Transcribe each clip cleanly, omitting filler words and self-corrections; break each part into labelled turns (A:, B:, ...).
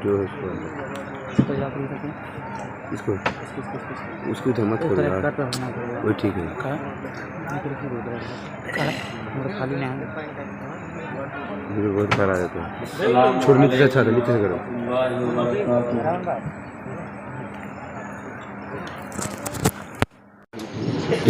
A: जो इसको उसको तो मत करो यार, वही ठीक है। मुझे बहुत खरा है तो छोड़, नीचे से अच्छा था, नीचे से करो।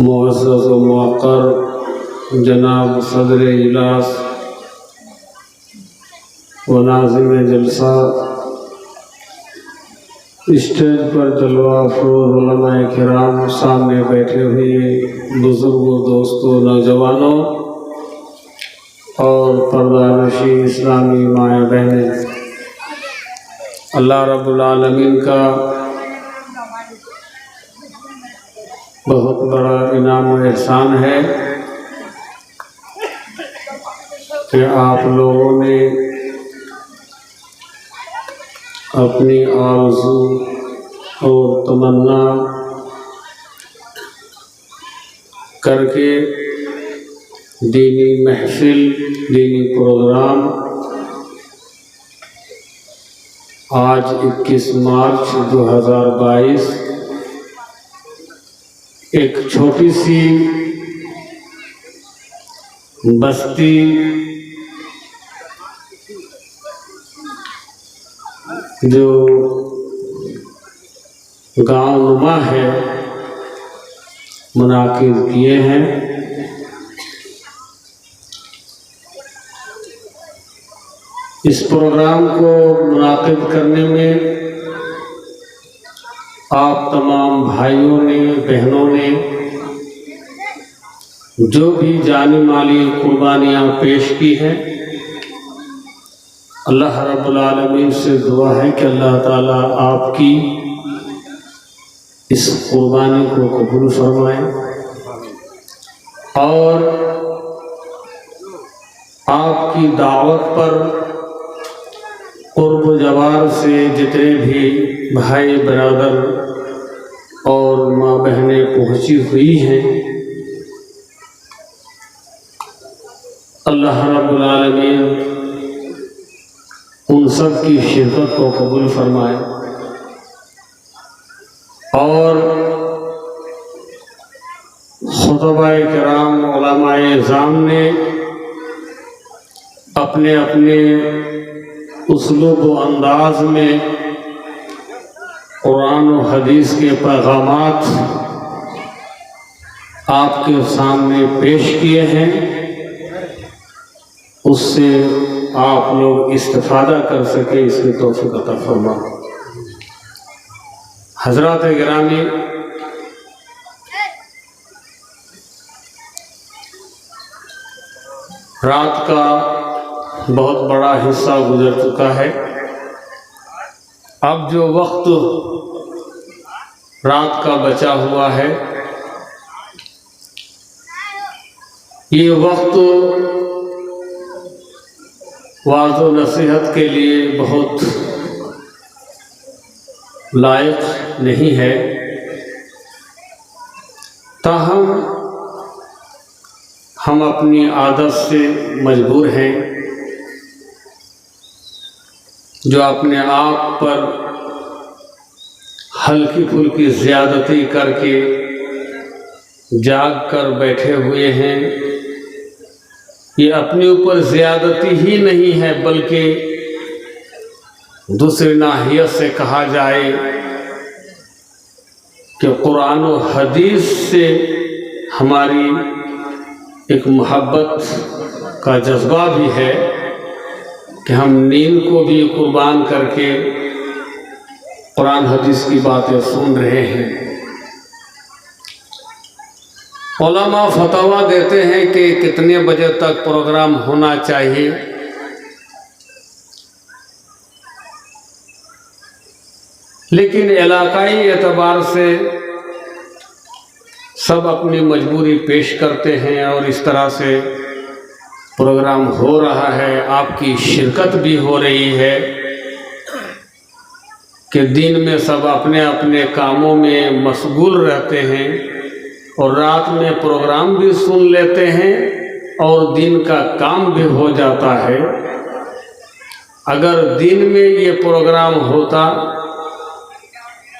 B: मुअज़्ज़ज़ व मुअक्कर जनाब सदर इजलास व नाज़िम जलसा, स्टेज पर जलवा अफरोज़ उलमाए किराम, सामने बैठे हुए बुजुर्गों, दोस्तों, नौजवानों और पर्दानशी इस्लामी माए बहनें, अल्लाह रब्बुल आलमीन का बहुत बड़ा इनाम और एहसान है कि आप लोगों ने अपनी आरज़ू और तमन्ना करके दीनी महफिल, दीनी प्रोग्राम आज 21 मार्च 2022 एक छोटी सी बस्ती जो गांव नुमा है मुनाकिद किए हैं। इस प्रोग्राम को मुनाकिद करने में आप तमाम भाइयों ने, बहनों ने जो भी जानी माली कुर्बानियाँ पेश की हैं, अल्लाह रब्बुल आलमीन से दुआ है कि अल्लाह ताला आपकी इस कुर्बानी को कबूल फरमाए और आपकी दावत पर कुर्ब जवार से जितने भी भाई बरादर और माँ बहनें पहुँची हुई हैं, अल्लाह रब्बुल आलमीन उन सब की शिरकत को कबूल फरमाए और खुतबाए किराम उलमाए इज़ाम ने अपने अपने उसलूब व अंदाज में कुरान और हदीस के पैगामात आपके सामने पेश किए हैं, उससे आप लोग इस्तिफादा कर सके, इसकी तौफीक अता फरमा। हज़रात गिरामी, रात का बहुत बड़ा हिस्सा गुजर चुका है। अब जो वक्त रात का बचा हुआ है, ये वक्त वाज़ व नसीहत के लिए बहुत लायक नहीं है, ताहम हम अपनी आदत से मजबूर हैं, जो अपने आप पर हल्की फुल्की ज़्यादती करके जाग कर बैठे हुए हैं। ये अपने ऊपर ज़्यादती ही नहीं है, बल्कि दूसरी नाहियत से कहा जाए कि कुरान और हदीस से हमारी एक मोहब्बत का जज्बा भी है कि हम नींद को भी कुर्बान करके कुरान हदीस की बातें सुन रहे हैं। उलमा फतवा देते हैं कि कितने बजे तक प्रोग्राम होना चाहिए, लेकिन इलाकाई एतबार से सब अपनी मजबूरी पेश करते हैं और इस तरह से प्रोग्राम हो रहा है। आपकी शिरकत भी हो रही है कि दिन में सब अपने अपने कामों में मशगूल रहते हैं और रात में प्रोग्राम भी सुन लेते हैं और दिन का काम भी हो जाता है। अगर दिन में ये प्रोग्राम होता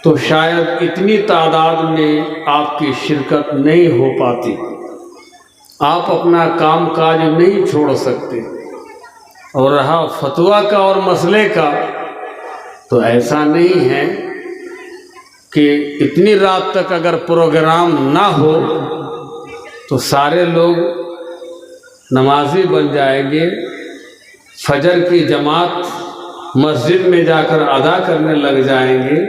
B: तो शायद इतनी तादाद में आपकी शिरकत नहीं हो पाती, आप अपना काम काज नहीं छोड़ सकते। और रहा फतवा का और मसले का, तो ऐसा नहीं है कि इतनी रात तक अगर प्रोग्राम ना हो तो सारे लोग नमाजी बन जाएंगे, फजर की जमात मस्जिद में जाकर अदा करने लग जाएंगे,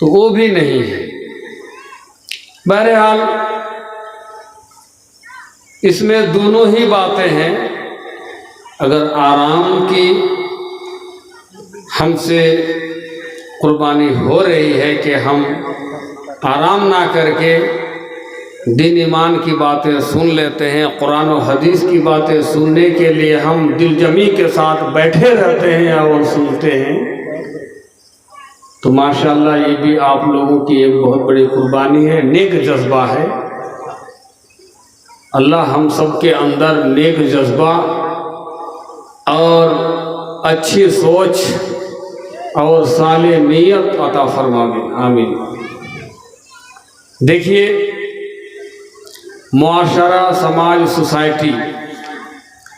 B: तो वो भी नहीं है। बहरहाल इसमें दोनों ही बातें हैं। अगर आराम की हमसे कुर्बानी हो रही है कि हम आराम ना करके दीन ईमान की बातें सुन लेते हैं, कुरान और हदीस की बातें सुनने के लिए हम दिलजमी के साथ बैठे रहते हैं और सुनते हैं, तो माशाअल्लाह ये भी आप लोगों की एक बहुत बड़ी कुर्बानी है, नेक जज्बा है। अल्लाह हम सब के अंदर नेक जज्बा और अच्छी सोच और साले नियत अता फरमावे, आमीन। देखिए, मुआशरा, समाज, सोसाइटी,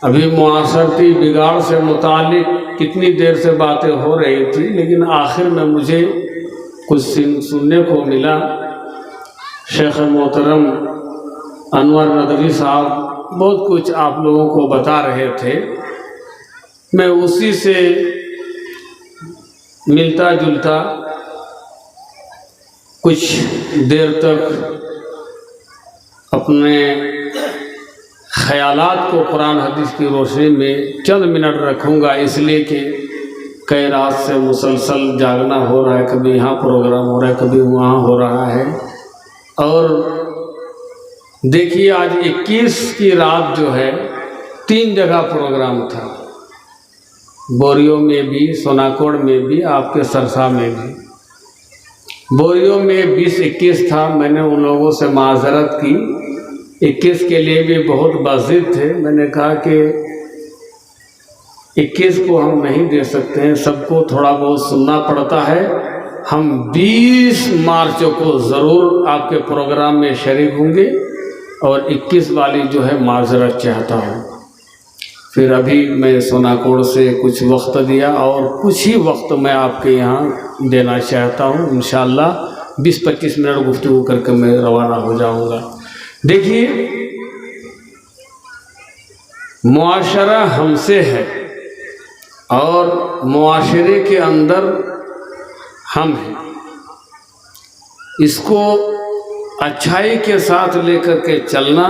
B: अभी मुआशरती बिगाड़ से मुतालिक कितनी देर से बातें हो रही थी, लेकिन आखिर में मुझे कुछ सुनने को मिला। शेख मोहतरम अनवर नदवी साहब बहुत कुछ आप लोगों को बता रहे थे, मैं उसी से मिलता जुलता कुछ देर तक अपने ख़यालात को कुरान हदीस की रोशनी में चंद मिनट रखूँगा, इसलिए कि कई रात से मुसलसल जागना हो रहा है, कभी यहाँ प्रोग्राम हो रहा है, कभी वहाँ हो रहा है। और देखिए आज 21 की रात जो है 3 जगह प्रोग्राम था, बोरियो में भी, सोनाकोड़ में भी, आपके सरसा में भी। बोरियो में 20-21 था, मैंने उन लोगों से माजरत की, 21 के लिए भी बहुत बाजिद थे। मैंने कहा कि 21 को हम नहीं दे सकते हैं, सबको थोड़ा बहुत सुनना पड़ता है। हम 20 मार्च को ज़रूर आपके प्रोग्राम में शरीक होंगे और 21 वाली जो है माजरत चाहता हूँ। फिर अभी मैं सोनाकोड़ से कुछ वक्त दिया और कुछ ही वक्त मैं आपके यहाँ देना चाहता हूँ। इंशाअल्लाह 20-25 मिनट गुफ्तगू करके मैं रवाना हो जाऊँगा। देखिए, मुआशरा हमसे है और मुआशरे के अंदर हम हैं। इसको अच्छाई के साथ लेकर के चलना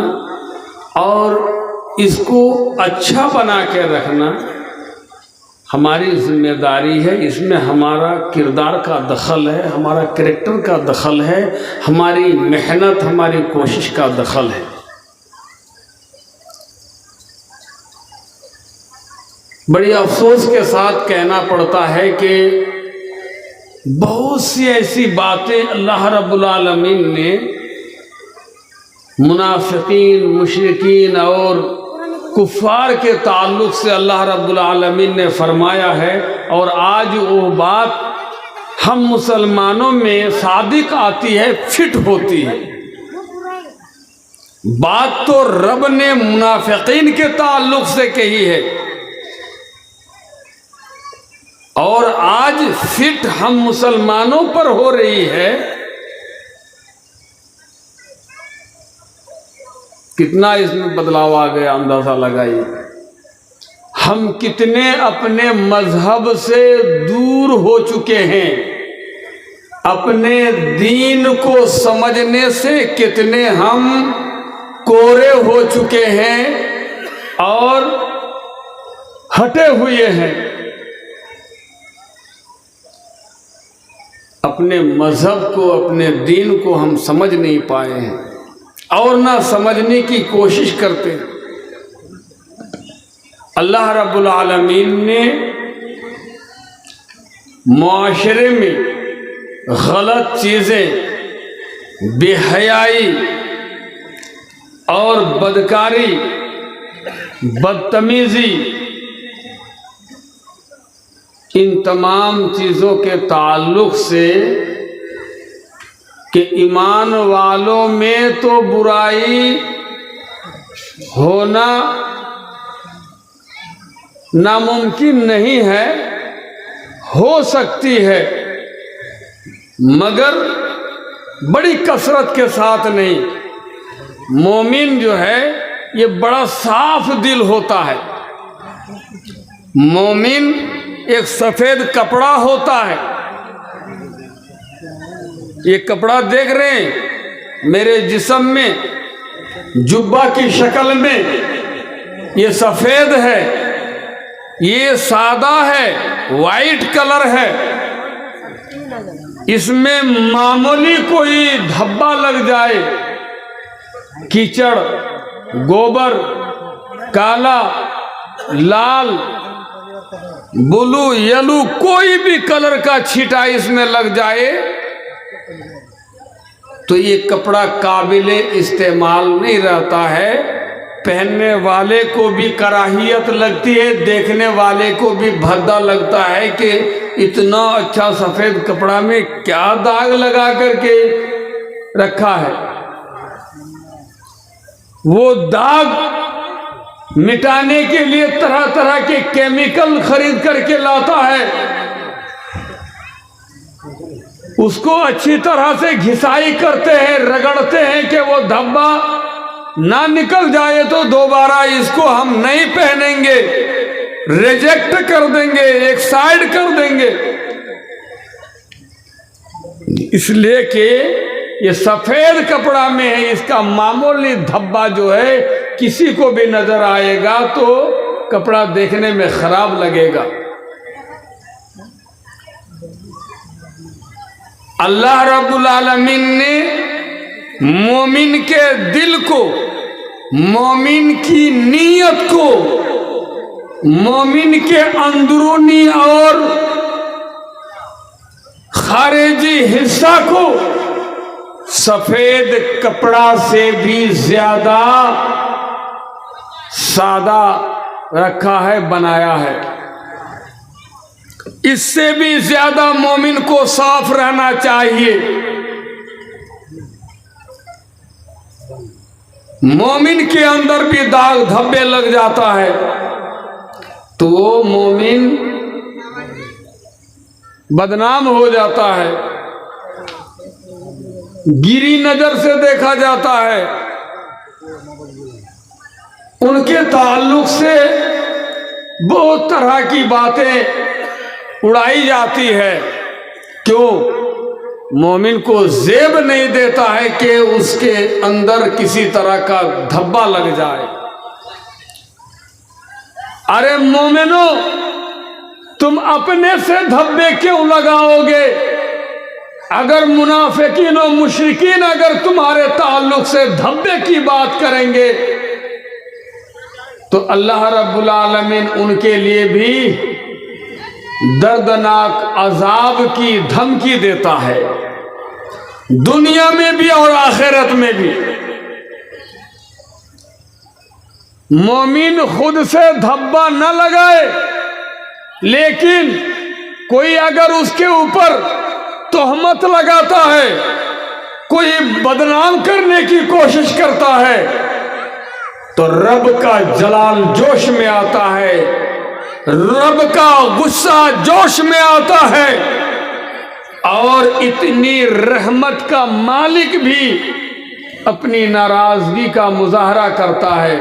B: और इसको अच्छा बना के रखना हमारी जिम्मेदारी है। इसमें हमारा किरदार का दखल है, हमारा कैरेक्टर का दखल है, हमारी मेहनत, हमारी कोशिश का दखल है। बड़ी अफसोस के साथ कहना पड़ता है कि बहुत सी ऐसी बातें अल्लाह रब्बुल आलमीन ने मुनाफिकीन, मुशरिकीन और कुफ़ार के ताल्लुक़ से अल्लाह रब्बुल आलमीन ने फरमाया है, और आज वो बात हम मुसलमानों में सादिक आती है, फिट होती है। बात तो रब ने मुनाफिकीन के ताल्लुक़ से कही है और आज फिट हम मुसलमानों पर हो रही है। कितना इसमें बदलाव आ गया, अंदाज़ा लगाइए। हम कितने अपने मजहब से दूर हो चुके हैं, अपने दीन को समझने से कितने हम कोरे हो चुके हैं और हटे हुए हैं। अपने मजहब को, अपने दीन को हम समझ नहीं पाए हैं और ना समझने की कोशिश करते। अल्लाह रब्बुल आलमीन ने मुआशरे में गलत चीज़ें, बेहयाई और बदकारी, बदतमीज़ी, इन तमाम चीज़ों के ताल्लुक़ से कि ईमान वालों में तो बुराई होना नामुमकिन नहीं है, हो सकती है मगर बड़ी कसरत के साथ नहीं। मोमिन जो है ये बड़ा साफ दिल होता है। मोमिन एक सफ़ेद कपड़ा होता है। ये कपड़ा देख रहे हैं मेरे जिस्म में, जुब्बा की शक्ल में, ये सफ़ेद है, ये सादा है, वाइट कलर है। इसमें मामूली कोई धब्बा लग जाए, कीचड़, गोबर, काला, लाल, ब्लू, येलो, कोई भी कलर का छींटा इसमें लग जाए तो ये कपड़ा काबिले इस्तेमाल नहीं रहता है। पहनने वाले को भी कराहियत लगती है, देखने वाले को भी भद्दा लगता है कि इतना अच्छा सफ़ेद कपड़ा में क्या दाग लगा करके रखा है। वो दाग मिटाने के लिए तरह तरह के केमिकल खरीद करके लाता है, उसको अच्छी तरह से घिसाई करते हैं, रगड़ते हैं कि वो धब्बा ना निकल जाए तो दोबारा इसको हम नहीं पहनेंगे, रिजेक्ट कर देंगे, एक साइड कर देंगे। इसलिए कि ये सफ़ेद कपड़ा में है, इसका मामूली धब्बा जो है किसी को भी नजर आएगा तो कपड़ा देखने में खराब लगेगा। अल्लाह रब्बुल आलमीन ने मोमिन के दिल को, मोमिन की नीयत को, मोमिन के अंदरूनी और खारिजी हिस्सा को सफेद कपड़ा से भी ज्यादा सादा रखा है, बनाया है। इससे भी ज्यादा मोमिन को साफ रहना चाहिए। मोमिन के अंदर भी दाग धब्बे लग जाता है तो वो मोमिन बदनाम हो जाता है, गिरी नजर से देखा जाता है, उनके ताल्लुक से बहुत तरह की बातें उड़ाई जाती है। क्यों? मोमिन को जेब नहीं देता है कि उसके अंदर किसी तरह का धब्बा लग जाए। अरे मोमिनो, तुम अपने से धब्बे क्यों लगाओगे? अगर मुनाफिकीन और मुशरिकीन अगर तुम्हारे ताल्लुक से धब्बे की बात करेंगे तो अल्लाह रब्बुल आलमीन उनके लिए भी दर्दनाक अजाब की धमकी देता है, दुनिया में भी और आखिरत में भी। मोमिन खुद से धब्बा न लगाए, लेकिन कोई अगर उसके ऊपर तोहमत लगाता है, कोई बदनाम करने की कोशिश करता है तो रब का जलाल जोश में आता है, रब का गुस्सा जोश में आता है और इतनी रहमत का मालिक भी अपनी नाराजगी का मुजाहरा करता है।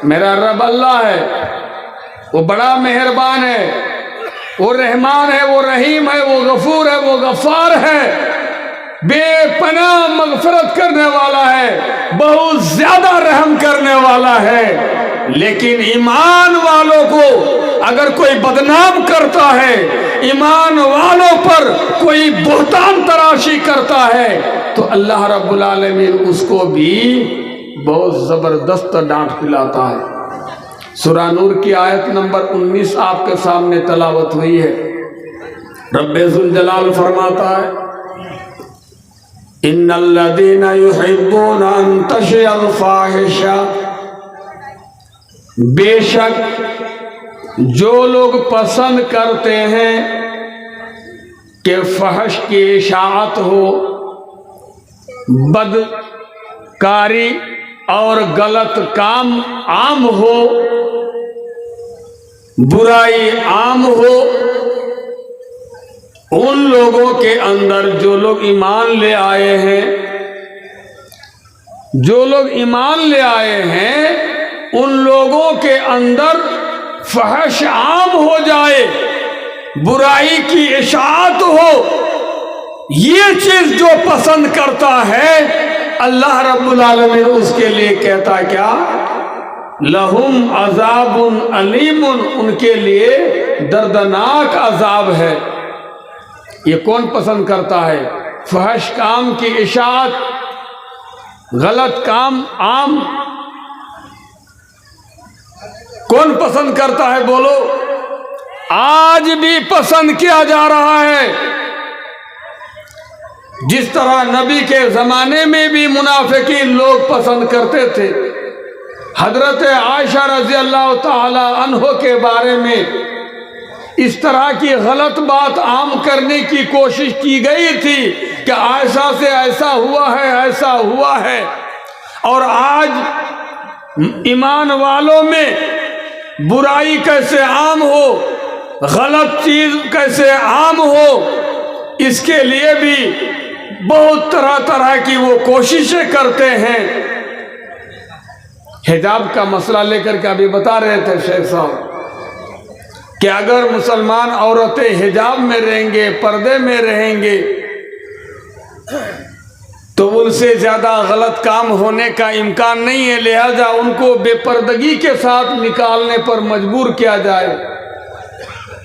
B: मेरा रब अल्लाह है, वो बड़ा मेहरबान है, वो रहमान है, वो रहीम है, वो गफूर है, वो गफ्फार है, बेपनाह मगफरत करने वाला है, बहुत ज्यादा रहम करने वाला है। लेकिन ईमान वालों को अगर कोई बदनाम करता है, ईमान वालों पर कोई बोहतान तराशी करता है तो अल्लाह रब्बुल आलमीन उसको भी बहुत जबरदस्त डांट पिलाता है। सूरह नूर की आयत नंबर 19 आपके सामने तलावत हुई है। रब्बुल जलाल फरमाता है, इन्नल्लज़ीना युहिब्बूना अन तशअल फाहिशा, बेशक जो लोग पसंद करते हैं कि फहश की इशाअत हो, बदकारी और गलत काम आम हो, बुराई आम हो, उन लोगों के अंदर जो लोग ईमान ले आए हैं, जो लोग ईमान ले आए हैं उन लोगों के अंदर फहश आम हो जाए, बुराई की इशाअत हो, ये चीज जो पसंद करता है अल्लाह रब्बुल आलमीन उसके लिए कहता क्या, लहुम अजाबुन अलीमुन, उनके लिए दर्दनाक अजाब है। ये कौन पसंद करता है? फहश काम की इशाअत, गलत काम आम कौन पसंद करता है? बोलो। आज भी पसंद किया जा रहा है। जिस तरह नबी के जमाने में भी मुनाफिकीन लोग पसंद करते थे। हजरत आयशा रजी अल्लाह ताला अन्हो के बारे में इस तरह की गलत बात आम करने की कोशिश की गई थी कि आयशा से ऐसा हुआ है, ऐसा हुआ है। और आज ईमान वालों में बुराई कैसे आम हो, गलत चीज कैसे आम हो, इसके लिए भी बहुत तरह तरह की वो कोशिशें करते हैं। हिजाब का मसला लेकर के अभी बता रहे थे शेख साहब कि अगर मुसलमान औरतें हिजाब में रहेंगे, पर्दे में रहेंगे तो उनसे ज़्यादा गलत काम होने का इम्कान नहीं है, लिहाजा उनको बेपर्दगी के साथ निकालने पर मजबूर किया जाए।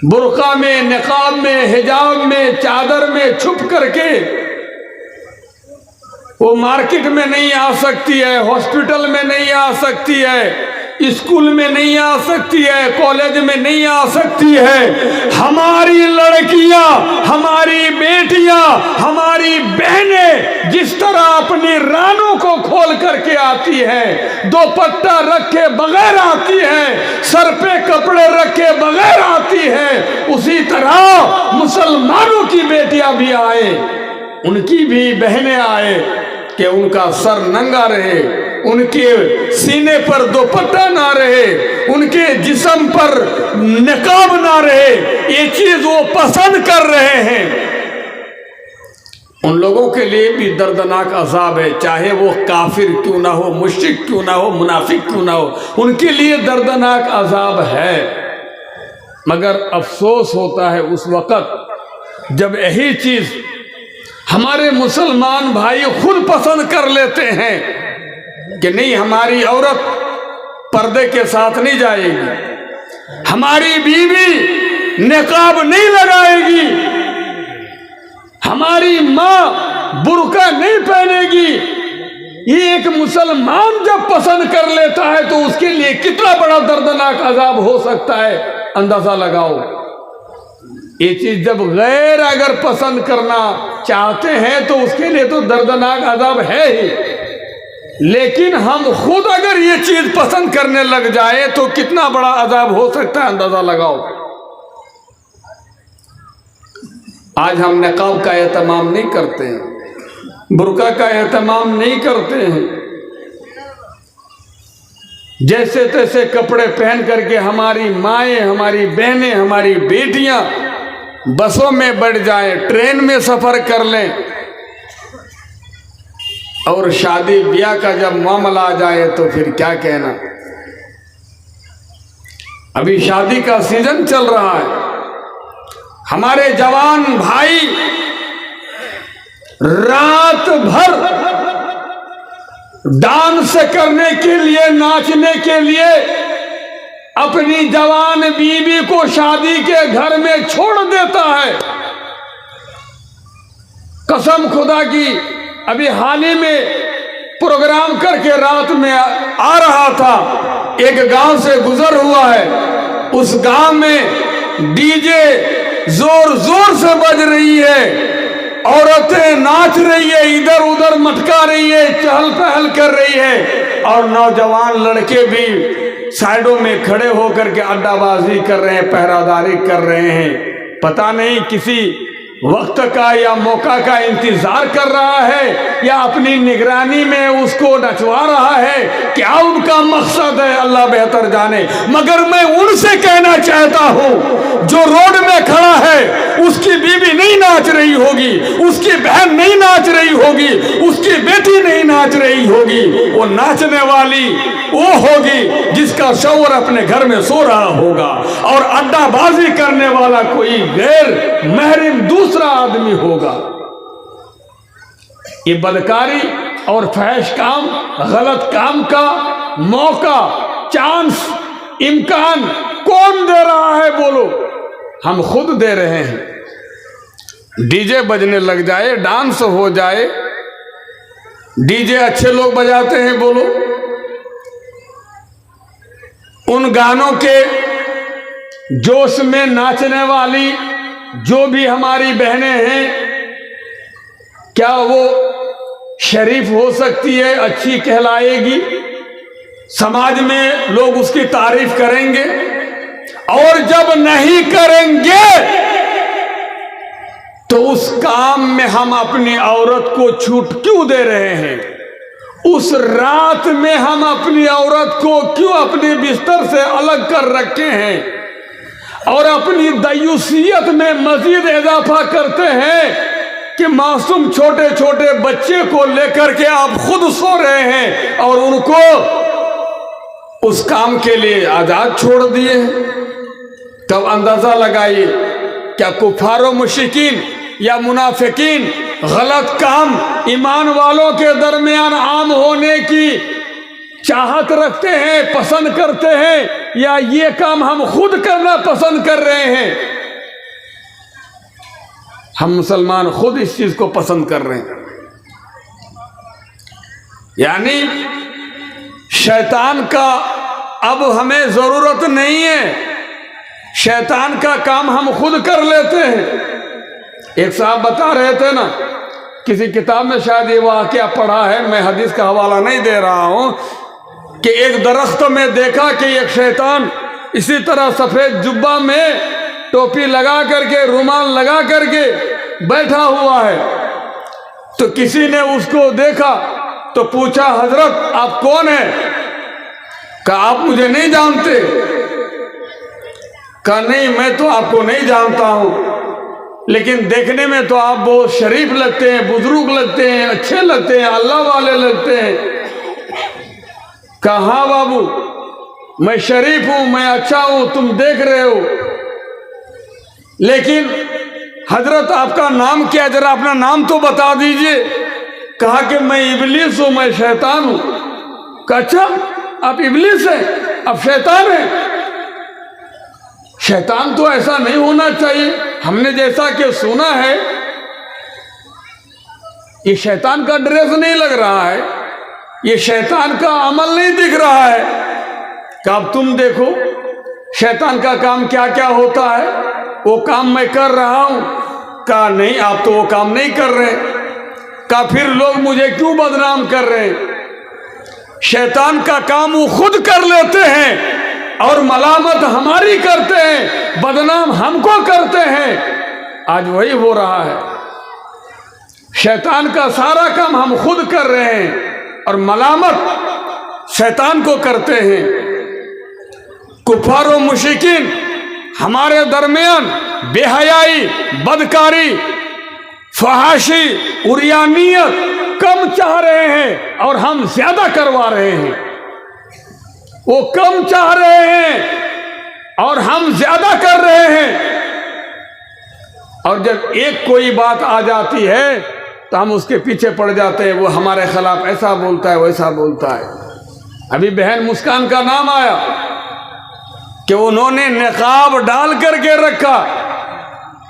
B: बुर्का में, निकाब में, हिजाब में, चादर में छुप करके वो मार्केट में नहीं आ सकती है, हॉस्पिटल में नहीं आ सकती है, स्कूल में नहीं आ सकती है, कॉलेज में नहीं आ सकती है। हमारी लड़कियां, हमारी बेटियां, हमारी बहनें जिस तरह अपनी रानों को खोल करके आती हैं, दोपट्टा रखे बगैर आती हैं, सर पे कपड़े रखे बगैर आती हैं, उसी तरह मुसलमानों की बेटियां भी आए, उनकी भी बहनें आए कि उनका सर नंगा रहे, उनके सीने पर दोपट्टा ना रहे, उनके जिस्म पर निकाब ना रहे। ये चीज वो पसंद कर रहे हैं। उन लोगों के लिए भी दर्दनाक अजाब है, चाहे वो काफिर क्यों ना हो, मुश्रिक क्यों ना हो, मुनाफिक क्यों ना हो, उनके लिए दर्दनाक अजाब है। मगर अफसोस होता है उस वक़्त जब यही चीज हमारे मुसलमान भाई खुद पसंद कर लेते हैं कि नहीं, हमारी औरत पर्दे के साथ नहीं जाएगी, हमारी बीवी निकाब नहीं लगाएगी, हमारी माँ बुर्का नहीं पहनेगी। ये एक मुसलमान जब पसंद कर लेता है तो उसके लिए कितना बड़ा दर्दनाक अजाब हो सकता है, अंदाजा लगाओ। ये चीज जब गैर अगर पसंद करना चाहते हैं तो उसके लिए तो दर्दनाक अजाब है ही, लेकिन हम खुद अगर ये चीज पसंद करने लग जाए तो कितना बड़ा अजाब हो सकता है, अंदाजा लगाओ। आज हम निकाब का एहतमाम नहीं करते हैं, बुर्का का एहतमाम नहीं करते हैं, जैसे तैसे कपड़े पहन करके हमारी माएँ, हमारी बहनें, हमारी बेटियां बसों में बैठ जाएं, ट्रेन में सफर कर लें, और शादी ब्याह का जब मामला आ जाए तो फिर क्या कहना। अभी शादी का सीजन चल रहा है, हमारे जवान भाई रात भर डांस करने के लिए, नाचने के लिए अपनी जवान बीवी को शादी के घर में छोड़ देता है। कसम खुदा की, अभी हाल ही में प्रोग्राम करके रात में आ रहा था, एक गांव से गुजर हुआ है, उस गांव में डीजे जोर जोर से बज रही है, औरतें नाच रही है, इधर उधर मटका रही है, चहल पहल कर रही है, और नौजवान लड़के भी साइडों में खड़े होकर के अड्डाबाजी कर रहे हैं, पहरादारी कर रहे हैं। पता नहीं किसी वक्त का या मौका का इंतजार कर रहा है या अपनी निगरानी में उसको नचवा रहा है, क्या उनका मकसद है अल्लाह बेहतर जाने। मगर मैं उनसे कहना चाहता हूं, जो रोड में खड़ा है उसकी बीवी नहीं नाच रही होगी, उसकी बहन नहीं नाच रही होगी, उसकी बेटी नहीं नाच रही होगी, वो नाचने वाली वो होगी जिसका शौहर अपने घर में सो रहा होगा, और अड्डाबाजी करने वाला कोई गैर महरम दूसरा आदमी होगा। ये बदकारी और फहश काम, गलत काम का मौका, चांस, इम्कान कौन दे रहा है बोलो? हम खुद दे रहे हैं। डीजे बजने लग जाए, डांस हो जाए, डीजे अच्छे लोग बजाते हैं बोलो, उन गानों के जोश में नाचने वाली जो भी हमारी बहनें हैं, क्या वो शरीफ हो सकती है, अच्छी कहलाएगी, समाज में लोग उसकी तारीफ करेंगे? और जब नहीं करेंगे तो उस काम में हम अपनी औरत को छूट क्यों दे रहे हैं? उस रात में हम अपनी औरत को क्यों अपने बिस्तर से अलग कर रखे हैं और अपनी दयूसियत में मजीद इजाफा करते हैं कि मासूम छोटे छोटे बच्चे को लेकर के आप खुद सो रहे हैं और उनको उस काम के लिए आजाद छोड़ दिए। तब अंदाजा लगाइए, क्या कुफार व मुशरिकीन या मुनाफिकीन गलत काम ईमान वालों के दरमियान आम होने की चाहत रखते हैं, पसंद करते हैं, या ये काम हम खुद करना पसंद कर रहे हैं? हम मुसलमान खुद इस चीज को पसंद कर रहे हैं। यानी शैतान का अब हमें जरूरत नहीं है, शैतान का काम हम खुद कर लेते हैं। एक साहब बता रहे थे ना, किसी किताब में शायद ये वाकया पढ़ा है, मैं हदीस का हवाला नहीं दे रहा हूं, कि एक दरख्त में देखा कि एक शैतान इसी तरह सफेद जुब्बा में टोपी लगा करके, रुमाल लगा करके बैठा हुआ है। तो किसी ने उसको देखा तो पूछा, हजरत आप कौन है? कहा आप मुझे नहीं जानते? कहा नहीं, मैं तो आपको नहीं जानता हूं, लेकिन देखने में तो आप बहुत शरीफ लगते हैं, बुजुर्ग लगते हैं, अच्छे लगते हैं, अल्लाह वाले लगते हैं। कहा हाँ बाबू, मैं शरीफ हूं, मैं अच्छा हूं, तुम देख रहे हो, लेकिन हजरत आपका नाम क्या है? जरा अपना नाम तो बता दीजिए। कहा कि मैं इबलीस हूं, मैं शैतान हूं। कहा अच्छा, आप इबलीस हैं, आप शैतान हैं? शैतान तो ऐसा नहीं होना चाहिए, हमने जैसा कि सुना है ये शैतान का ड्रेस नहीं लग रहा है, ये शैतान का अमल नहीं दिख रहा है। कि अब तुम देखो शैतान का काम क्या क्या होता है, वो काम मैं कर रहा हूं। कहा नहीं, आप तो वो काम नहीं कर रहे। कहा फिर लोग मुझे क्यों बदनाम कर रहे हैं? शैतान का काम वो खुद कर लेते हैं और मलामत हमारी करते हैं, बदनाम हमको करते हैं। आज वही हो रहा है, शैतान का सारा काम हम खुद कर रहे हैं और मलामत शैतान को करते हैं। कुफार और मुशरिकीन हमारे दरमियान बेहयाई, बदकारी, फहाशी, उरियानियत कम चाह रहे हैं और हम ज्यादा करवा रहे हैं। वो कम चाह रहे हैं और हम ज्यादा कर रहे हैं। और जब एक कोई बात आ जाती है तो हम उसके पीछे पड़ जाते हैं, वो हमारे खिलाफ ऐसा बोलता है, वैसा बोलता है। अभी बहन मुस्कान का नाम आया कि उन्होंने निकाब डाल करके रखा,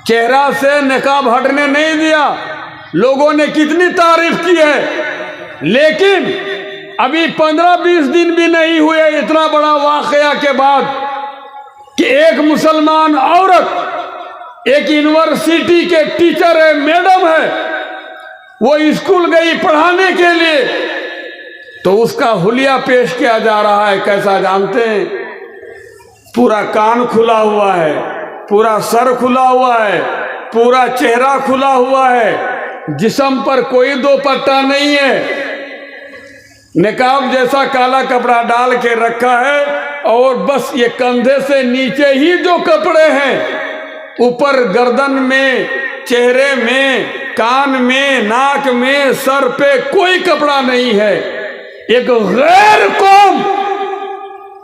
B: चेहरा से निकाब हटने नहीं दिया। लोगों ने कितनी तारीफ की है, लेकिन अभी 15-20 दिन भी नहीं हुए इतना बड़ा वाकया के बाद कि एक मुसलमान औरत एक यूनिवर्सिटी के टीचर है, मैडम है, वो स्कूल गई पढ़ाने के लिए, तो उसका हुलिया पेश किया जा रहा है। कैसा जानते हैं? पूरा कान खुला हुआ है, पूरा सर खुला हुआ है, पूरा चेहरा खुला हुआ है, जिस्म पर कोई दुपट्टा नहीं है, निकाब जैसा काला कपड़ा डाल के रखा है और बस ये कंधे से नीचे ही जो कपड़े हैं, ऊपर गर्दन में, चेहरे में, कान में, नाक में, सर पे कोई कपड़ा नहीं है। एक गैर कौम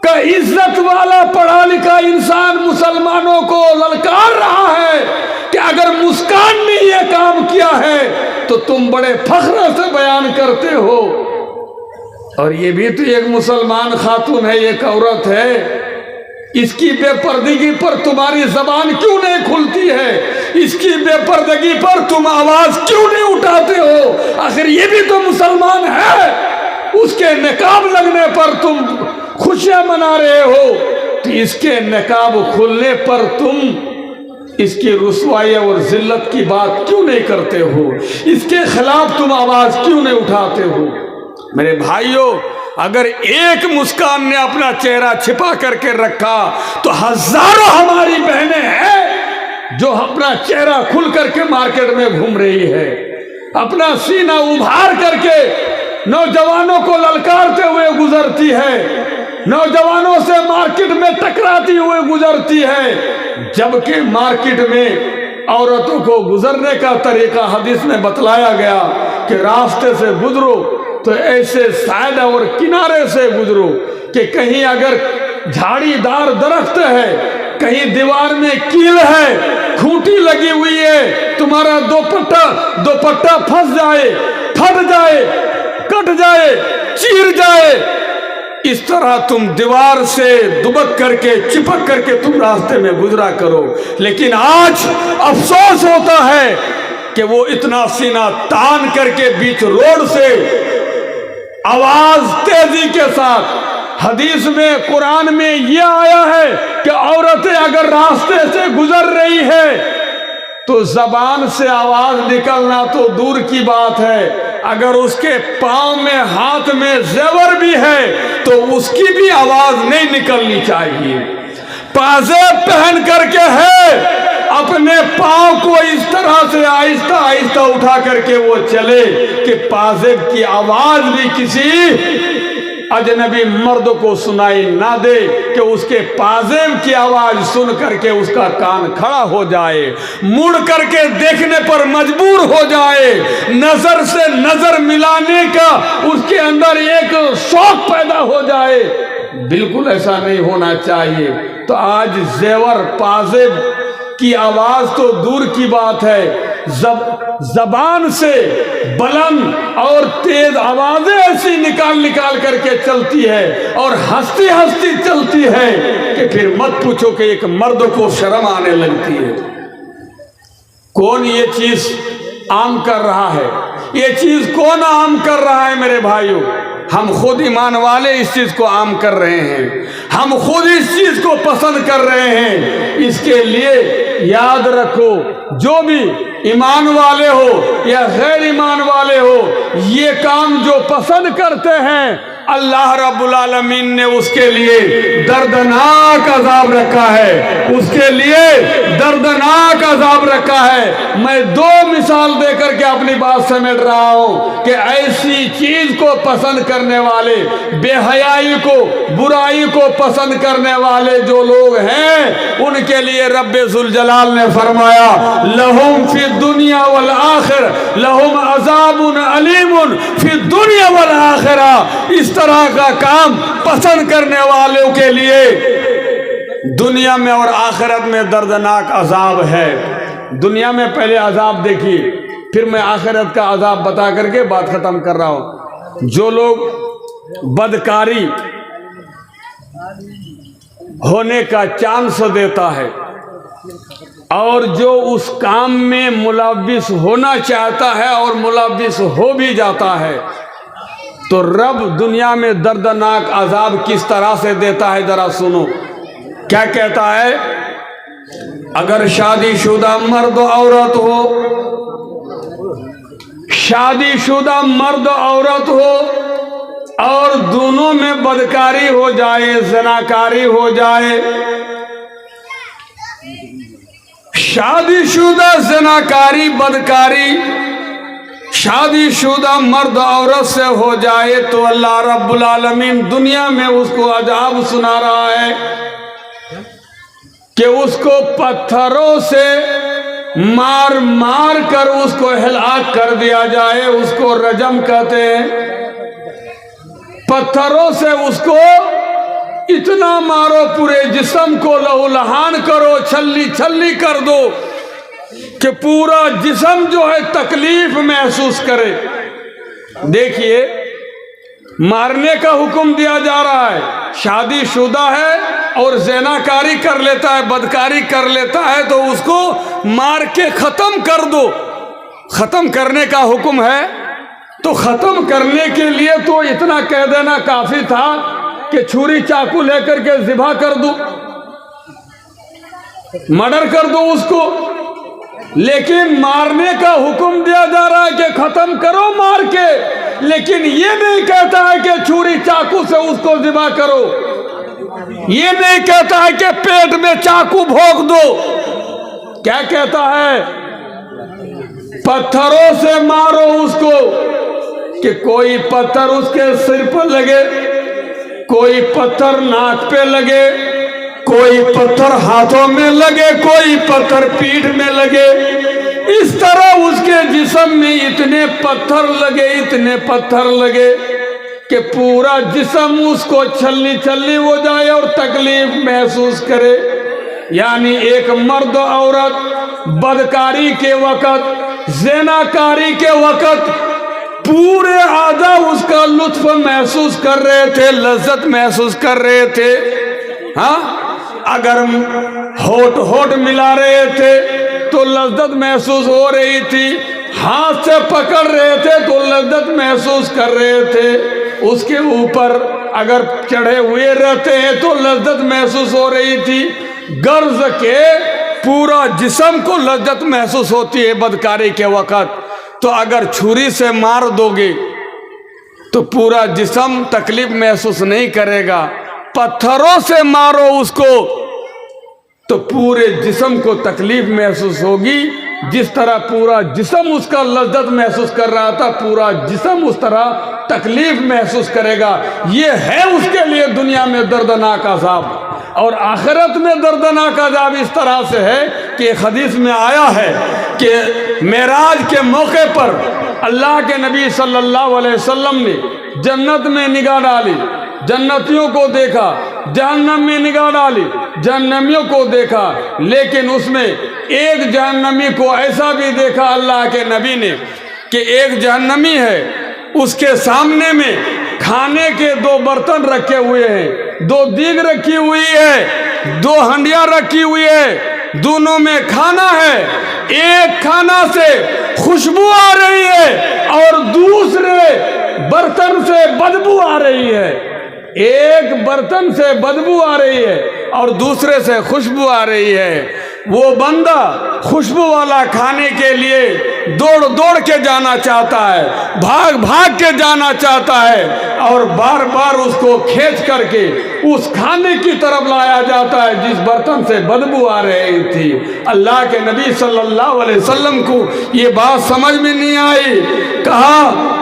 B: का इज्जत वाला पढ़ा लिखा इंसान मुसलमानों को ललकार रहा है कि अगर मुस्कान ने यह काम किया है तो तुम बड़े फख्र से बयान करते हो। और ये भी तो एक मुसलमान खातून है, एक औरत है, इसकी बेपर्दगी पर तुम्हारी जबान क्यों नहीं खुलती है? इसकी बेपर्दगी पर तुम आवाज क्यों नहीं उठाते हो? आखिर ये भी तो मुसलमान है, उसके निकाब लगने पर तुम खुशियां मना रहे हो, तो इसके निकाब खुलने पर तुम इसकी रुसवाई और जिल्लत की बात क्यों नहीं करते हो? इसके खिलाफ तुम आवाज क्यों नहीं उठाते हो? मेरे भाइयों, अगर एक मुस्कान ने अपना चेहरा छिपा करके रखा तो हजारों हमारी बहनें हैं जो अपना चेहरा खुल करके मार्केट में घूम रही है, अपना सीना उभार करके नौजवानों को ललकारते हुए गुजरती है, नौजवानों से मार्केट में टकराती हुए गुजरती है। जबकि मार्केट में औरतों को गुजरने का तरीका हदीस में बतलाया गया कि रास्ते से गुजरो तो ऐसे साइड और किनारे से गुजरो कि कहीं अगर झाड़ीदार दरख्त है,
C: कहीं दीवार में कील है, खूंटी लगी हुई है, तुम्हारा दोपट्टा फंस जाए, फट जाए, कट जाए, चीर जाए, इस तरह तुम दीवार से दुबक करके चिपक करके तुम रास्ते में गुजरा करो। लेकिन आज अफसोस होता है कि वो इतना सीना तान करके बीच रोड से आवाज तेजी के साथ, हदीस में कुरान में यह आया है कि औरतें अगर रास्ते से गुजर रही है तो जबान से आवाज निकलना तो दूर की बात है, अगर उसके पांव में हाथ में जेवर भी है तो उसकी भी आवाज नहीं निकलनी चाहिए। पाजेब पहन करके है, अपने पांव को इस तरह से आहिस्ता आहिस्ता उठा करके वो चले कि पाजेब की आवाज भी किसी अजनबी मर्द को सुनाई ना दे, कि उसके पाजेब की आवाज सुन करके उसका कान खड़ा हो जाए, मुड़ करके देखने पर मजबूर हो जाए, नजर से नजर मिलाने का उसके अंदर एक शौक पैदा हो जाए। बिल्कुल ऐसा नहीं होना चाहिए। तो आज जेवर पाजेब की आवाज तो दूर की बात है, जबान से बुलंद और तेज आवाजें ऐसी निकाल करके चलती है और हंसती हंसती चलती है कि फिर मत पूछो कि एक मर्द को शर्म आने लगती है। कौन ये चीज आम कर रहा है? ये चीज कौन आम कर रहा है मेरे भाइयों? हम खुद ईमान वाले इस चीज को आम कर रहे हैं, हम खुद इस चीज को पसंद कर रहे हैं। इसके लिए याद रखो, जो भी ईमान वाले हो या गैर ईमान वाले हो, ये काम जो पसंद करते हैं अल्लाह रब्बुल आलमीन ने उसके लिए दर्दनाक अजाब रखा है, उसके लिए दर्दनाक अजाब रखा है। मैं दो मिसाल देकर के अपनी बात समेट रहा हूं कि ऐसी चीज को पसंद करने वाले, बेहयाई को, बुराई को पसंद करने वाले जो लोग हैं, उनके लिए रब्बे जुल जलाल ने फरमाया, लहुम फी दुनिया वल आखिर लहुम अजाबुन अलीमुन फी दुनिया वल आखिरा। इस तरह का काम पसंद करने वालों के लिए दुनिया में और आखिरत में दर्दनाक अजाब है। दुनिया में पहले अजाब देखिए, फिर मैं आखिरत का अजाब बता करके बात खत्म कर रहा हूं। जो लोग बदकारी होने का चांस देता है और जो उस काम में मुलव्विस होना चाहता है और मुलव्विस हो भी जाता है, तो रब दुनिया में दर्दनाक अजाब किस तरह से देता है जरा सुनो। क्या कहता है? अगर शादीशुदा मर्द औरत हो, शादीशुदा मर्द औरत हो और दोनों में बदकारी हो जाए, ज़नाकारी हो जाए, शादीशुदा ज़नाकारी बदकारी शादीशुदा मर्द औरत से हो जाए तो अल्लाह रब्बुल आलमीन दुनिया में उसको अजाब सुना रहा है कि उसको पत्थरों से मार मार कर उसको हिलाक कर दिया जाए। उसको रजम कहते हैं। पत्थरों से उसको इतना मारो, पूरे जिस्म को लहूलुहान करो, छल्ली छल्ली कर दो कि पूरा जिस्म जो है तकलीफ महसूस करे। देखिए, मारने का हुक्म दिया जा रहा है, शादीशुदा है और ज़नाकारी कर लेता है, बदकारी कर लेता है, तो उसको मार के ख़त्म कर दो। ख़त्म करने का हुक्म है, तो ख़त्म करने के लिए तो इतना कह देना काफ़ी था कि छुरी चाकू लेकर के ज़िबा कर दो, मर्डर कर दो उसको। लेकिन मारने का हुक्म दिया जा रहा है कि खत्म करो मार के, लेकिन ये नहीं कहता है कि छुरी चाकू से उसको ज़िबा करो, ये नहीं कहता है कि पेट में चाकू भोंक दो। क्या कहता है? पत्थरों से मारो उसको, कि कोई पत्थर उसके सिर पर लगे, कोई पत्थर नाक पे लगे, कोई पत्थर हाथों में लगे, कोई पत्थर पीठ में लगे। इस तरह उसके जिस्म में इतने पत्थर लगे, इतने पत्थर लगे कि पूरा जिस्म उसको छल्ली छल्ली हो जाए और तकलीफ महसूस करे। यानी एक मर्द औरत बदकारी के वक़्त, ज़िनाकारी के वक़्त पूरे आधा उसका लुत्फ महसूस कर रहे थे, लज्जत महसूस कर रहे थे। हाँ, अगर होठ होठ मिला रहे थे तो लज्जत महसूस हो रही थी, हाथ से पकड़ रहे थे तो लज्जत महसूस कर रहे थे, उसके ऊपर अगर चढ़े हुए रहते हैं तो लज्जत महसूस हो रही थी। गर्ज के पूरा जिस्म को लज्जत महसूस होती है बदकारी के वक़्त। तो अगर छुरी से मार दोगे तो पूरा जिस्म तकलीफ महसूस नहीं करेगा, पत्थरों से मारो उसको तो पूरे जिस्म को तकलीफ महसूस होगी। जिस तरह पूरा जिस्म उसका लज्जत महसूस कर रहा था, पूरा जिस्म उस तरह तकलीफ महसूस करेगा। ये है उसके लिए दुनिया में दर्दनाक अज़ाब, और आखिरत में दर्दनाक अज़ाब इस तरह से है कि एक हदीस में आया है कि मेराज के मौके पर अल्लाह के नबी सल्लल्लाहु अलैहि वसल्लम ने जन्नत में निगाह डाली, जन्नतियों को देखा, जहन्नम में निगाह डाली, जहन्नमियों को देखा, लेकिन उसमें एक जहन्नमी को ऐसा भी देखा अल्लाह के नबी ने कि एक जहन्नमी है, उसके सामने में खाने के 2 बर्तन रखे हुए हैं, 2 दीग रखी हुई है, 2 हंडिया रखी हुई है, दोनों में खाना है। एक खाना से खुशबू आ रही है और दूसरे बर्तन से बदबू आ रही है। एक बर्तन से बदबू आ रही है और दूसरे से खुशबू आ रही है। वो बंदा खुशबू वाला खाने के लिए दौड़ दौड़ के जाना चाहता है, भाग भाग के जाना चाहता है, और बार बार उसको खींच करके उस खाने की तरफ लाया जाता है जिस बर्तन से बदबू आ रही थी। अल्लाह के नबी सल्लल्लाहु अलैहि वसल्लम को ये बात समझ में नहीं आई। कहा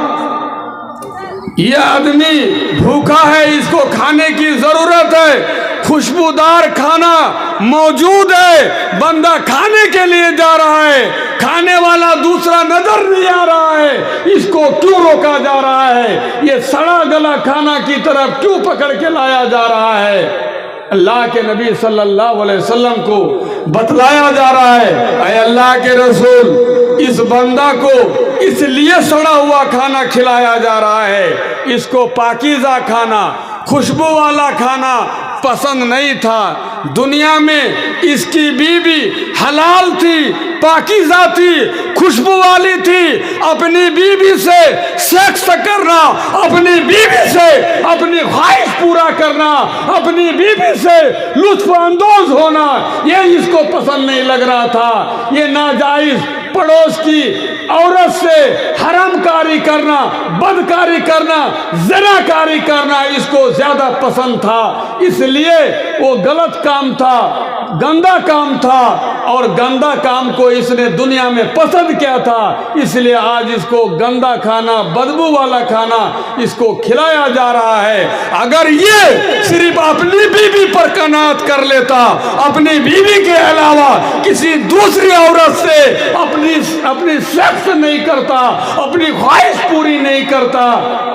C: ये आदमी भूखा है, इसको खाने की जरूरत है, खुशबूदार खाना मौजूद है, बंदा खाने के लिए जा रहा है, खाने वाला दूसरा नजर नहीं आ रहा है, इसको क्यों रोका जा रहा है? ये सड़ा गला खाना की तरफ क्यों पकड़ के लाया जा रहा है? अल्लाह के नबी सल्लल्लाहु अलैहि वसल्लम को बतलाया जा रहा है, ऐ अल्लाह के रसूल, इस बंदा को इसलिए सड़ा हुआ खाना खिलाया जा रहा है, इसको पाकीज़ा खाना, खुशबू वाला खाना पसंद नहीं था। दुनिया में इसकी बीवी हलाल थी, पाकीज़ा थी, खुशबू वाली थी। अपनी बीवी से सेक्स करना, अपनी बीवी से अपनी ख्वाहिश पूरा करना, अपनी बीवी से लुत्फ अंदोज होना, ये इसको पसंद नहीं लग रहा था। ये नाजायज पड़ोस की औरत से हरामकारी करना, बदकारी करना, ज़िनाकारी करना इसको ज्यादा पसंद था। इसलिए वो गलत काम था, गंदा काम था, और गंदा काम को इसने दुनिया में पसंद किया था। इसलिए आज इसको गंदा खाना, बदबू वाला खाना इसको खिलाया जा रहा है। अगर ये सिर्फ अपनी बीवी पर कनात कर लेता, अपनी बीवी के अलावा किसी दूसरी औरत से अपनी सेक्स नहीं करता, अपनी ख्वाहिश पूरी नहीं करता,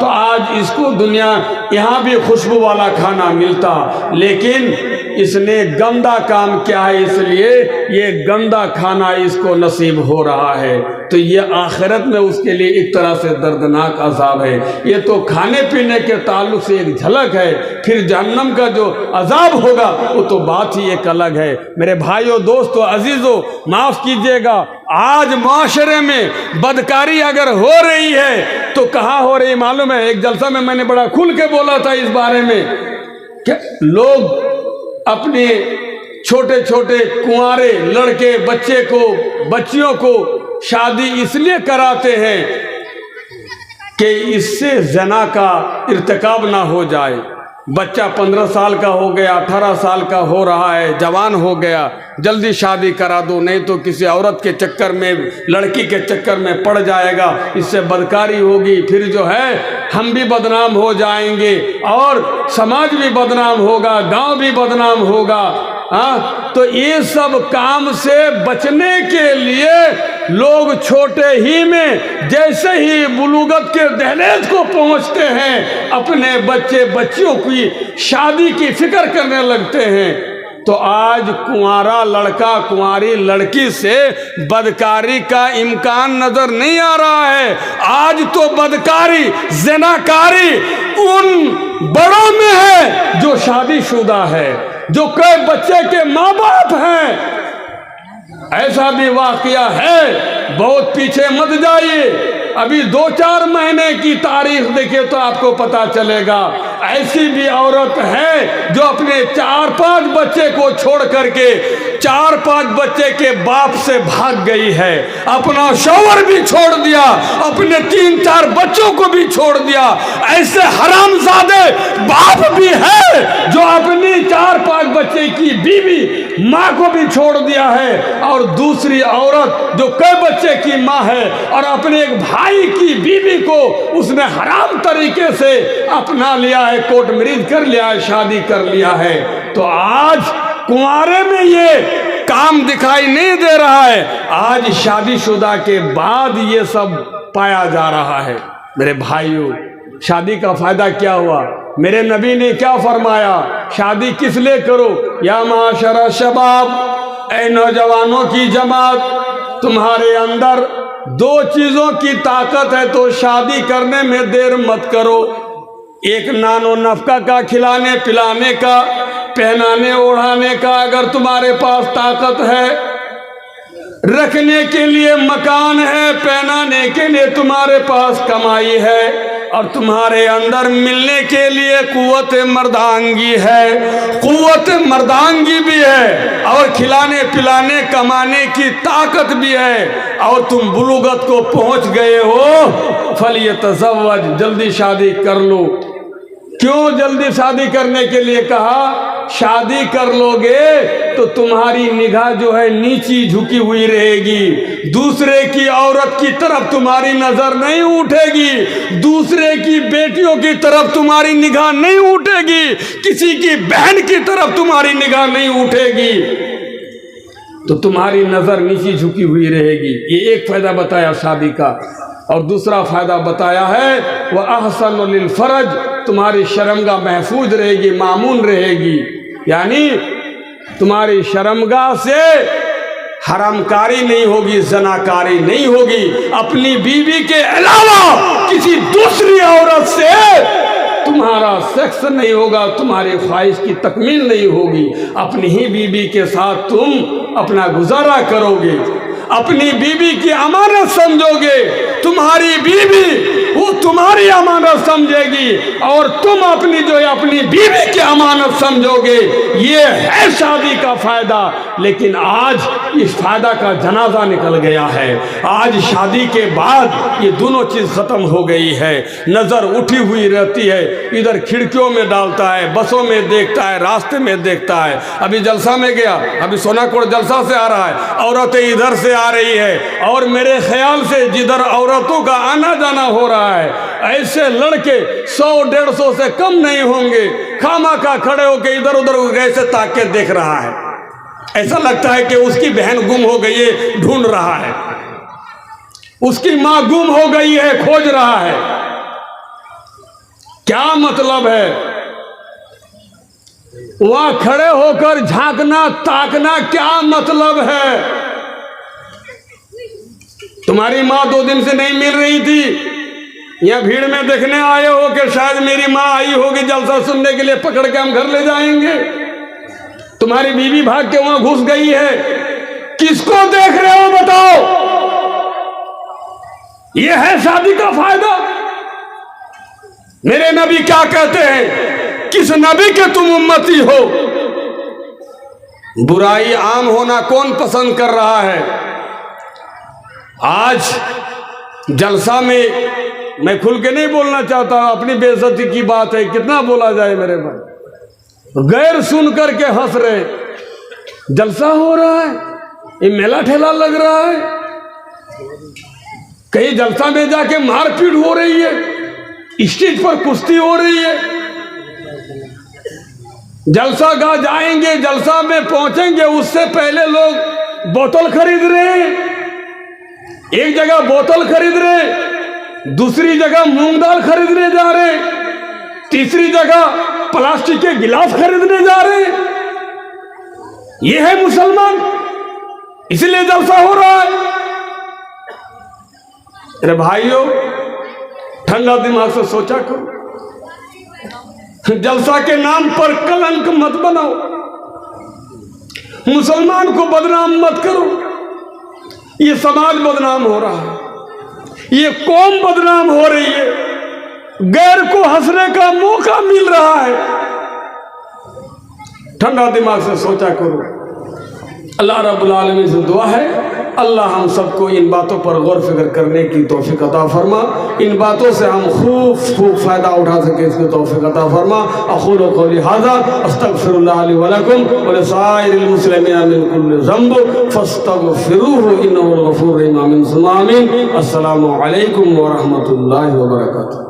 C: तो आज इसको दुनिया यहाँ भी खुशबू वाला खाना मिलता। लेकिन इसने गंदा काम किया है, इसलिए ये गंदा खाना इसको नसीब हो रहा है। तो ये आखिरत में उसके लिए एक तरह से दर्दनाक अजाब है। ये तो खाने पीने के ताल्लुक से एक झलक है, फिर जहन्नम का जो अजाब होगा वो तो बात ही एक अलग है। मेरे भाइयों, दोस्तों, अजीजों, माफ कीजिएगा, आज माशरे में बदकारी अगर हो रही है तो कहाँ हो रही मालूम है? एक जलसा में मैंने बड़ा खुल के बोला था इस बारे में कि लोग अपने छोटे छोटे कुंवारे लड़के बच्चियों को शादी इसलिए कराते हैं कि इससे ज़ना का इर्तिकाब ना हो जाए। बच्चा 15 साल का हो गया, 18 साल का हो रहा है, जवान हो गया, जल्दी शादी करा दो, नहीं तो किसी औरत के चक्कर में, लड़की के चक्कर में पड़ जाएगा, इससे बदकारी होगी, फिर जो है हम भी बदनाम हो जाएंगे और समाज भी बदनाम होगा, गांव भी बदनाम होगा। हाँ, तो ये सब काम से बचने के लिए लोग छोटे ही में जैसे ही बुलूगत के दहलीज को पहुंचते हैं, अपने बच्चे बच्चियों की शादी की फिक्र करने लगते हैं। तो आज कुंवारा लड़का कुंवारी लड़की से बदकारी का इम्कान नजर नहीं आ रहा है। आज तो बदकारी ज़िनाकारी उन बड़ों में है जो शादीशुदा है, जो कई बच्चे के माँ बाप हैं। ऐसा भी वाकया है, बहुत पीछे मत जाइए, अभी 2-4 महीने की तारीख देखे तो आपको पता चलेगा। ऐसी भी औरत है जो अपने 4-5 बच्चे को छोड़ करके 4-5 बच्चे के बाप से भाग गई है, अपना शौहर भी छोड़ दिया, अपने 3-4 बच्चों को भी छोड़ दिया। ऐसे हरामजादे बाप भी है जो अपनी 4-5 बच्चे की बीवी माँ को भी छोड़ दिया है, और दूसरी औरत जो कई बच्चे की माँ है और अपने एक भाई की बीवी को उसने हराम तरीके से अपना लिया है, कोर्ट मैरिज कर लिया है, शादी कर लिया है। तो आज कुंवारे में ये काम दिखाई नहीं दे रहा है, आज शादीशुदा के बाद ये सब पाया जा रहा है। मेरे भाइयों, शादी का फायदा क्या हुआ? मेरे नबी ने क्या फरमाया? शादी किस लिए करो? या माशरा शबाब, ऐ नौजवानों की जमात, तुम्हारे अंदर 2 चीजों की ताकत है तो शादी करने में देर मत करो। एक नानो नफका का, खिलाने पिलाने का, पहनाने ओढ़ाने का अगर तुम्हारे पास ताकत है, रखने के लिए मकान है, पहनाने के लिए तुम्हारे पास कमाई है, और तुम्हारे अंदर मिलने के लिए कुव्वत मर्दांगी है, कुव्वत मर्दांगी भी है, और खिलाने पिलाने कमाने की ताकत भी है, और तुम बुलुगत को पहुंच गए हो, फलियतज़व्वज, जल्दी शादी कर लो। क्यों जल्दी शादी करने के लिए कहा? शादी कर लोगे तो तुम्हारी निगाह जो है नीची झुकी हुई रहेगी, दूसरे की औरत की तरफ तुम्हारी नजर नहीं उठेगी, दूसरे की बेटियों की तरफ तुम्हारी निगाह नहीं उठेगी, किसी की बहन की तरफ तुम्हारी निगाह नहीं उठेगी, तो तुम्हारी नजर नीची झुकी हुई रहेगी। ये एक फायदा बताया शादी का। और दूसरा फायदा बताया है वह अहसन लिल फरज, तुम्हारी शर्मगाह महफूज रहेगी, मामून रहेगी, यानी तुम्हारी शर्मगाह से हरामकारी नहीं होगी, ज़नाकारी नहीं होगी, अपनी बीवी के अलावा किसी दूसरी औरत से तुम्हारा सेक्स नहीं होगा, तुम्हारी ख्वाहिश की तकमील नहीं होगी, अपनी ही बीवी के साथ तुम अपना गुजारा करोगे, अपनी बीवी की अमानत समझोगे, तुम्हारी बीवी वो तुम्हारी अमानत समझेगी, और तुम अपनी जो है अपनी बीवी की अमानत समझोगे। ये है शादी का फायदा। लेकिन आज इस फायदा का जनाजा निकल गया है। आज शादी के बाद ये दोनों चीज खत्म हो गई है। नजर उठी हुई रहती है, इधर खिड़कियों में डालता है, बसों में देखता है, रास्ते में देखता है। अभी जलसा में गया, अभी सोनाकोट जलसा से आ रहा है, औरतें इधर से आ रही है, और मेरे ख्याल से जिधर औरतों का आना जाना हो रहा है, ऐसे लड़के 100-150 से कम नहीं होंगे, खामा खा खड़े होकर इधर उधर ऐसे ताक के देख रहा है। ऐसा लगता है कि उसकी बहन गुम हो गई है, ढूंढ रहा है, उसकी मां गुम हो गई है, खोज रहा है। क्या मतलब है? वहां खड़े होकर झांकना ताकना क्या मतलब है? तुम्हारी माँ 2 दिन से नहीं मिल रही थी, या भीड़ में देखने आए हो कि शायद मेरी माँ आई होगी जलसा सुनने के लिए, पकड़ के हम घर ले जाएंगे। तुम्हारी बीवी भाग के वहां घुस गई है, किसको देख रहे हो बताओ? यह है शादी का फायदा। मेरे नबी क्या कहते हैं? किस नबी के तुम उम्मती हो? बुराई आम होना कौन पसंद कर रहा है? आज जलसा में मैं खुल के नहीं बोलना चाहता, अपनी बेइज्जती की बात है, कितना बोला जाए मेरे भाई। गैर सुन करके हंस रहे, जलसा हो रहा है, ये मेला ठेला लग रहा है, कहीं जलसा में जाके मारपीट हो रही है, स्टेज पर कुश्ती हो रही है। जलसा गाह जाएंगे, जलसा में पहुंचेंगे, उससे पहले लोग बोतल खरीद रहे हैं, एक जगह बोतल खरीद रहे, दूसरी जगह मूंग दाल खरीदने जा रहे, तीसरी जगह प्लास्टिक के गिलास खरीदने जा रहे। ये है मुसलमान, इसलिए जलसा हो रहा है। अरे भाइयों, ठंडा दिमाग से सोचा करो, जलसा के नाम पर कलंक मत बनाओ, मुसलमान को बदनाम मत करो। ये समाज बदनाम हो रहा है, ये कौम बदनाम हो रही है, गैर को हंसने का मौका मिल रहा है। ठंडा दिमाग से सोचा करो। अल्लाह रब्बुल आलमीन से दुआ है, अल्लाह हम सबको इन बातों पर गौर फिक्र करने की तौफीक अता फरमा, इन बातों से हम खूब फ़ायदा उठा सके, इसकी तौफीक अता फरमा। अक़ूलु क़ौली हाज़ा अस्तग़फ़िरुल्लाह ली व लकुम व लिसाइरिल मुस्लिमीना मिन कुल्लि ज़ंब फ़स्तग़फ़िरूहु इन्नहुल गफ़ूरुर रहीम। आमीन सुम्मा आमीन। अस्सलामु अलैकुम व रहमतुल्लाहि व बरकातुहू।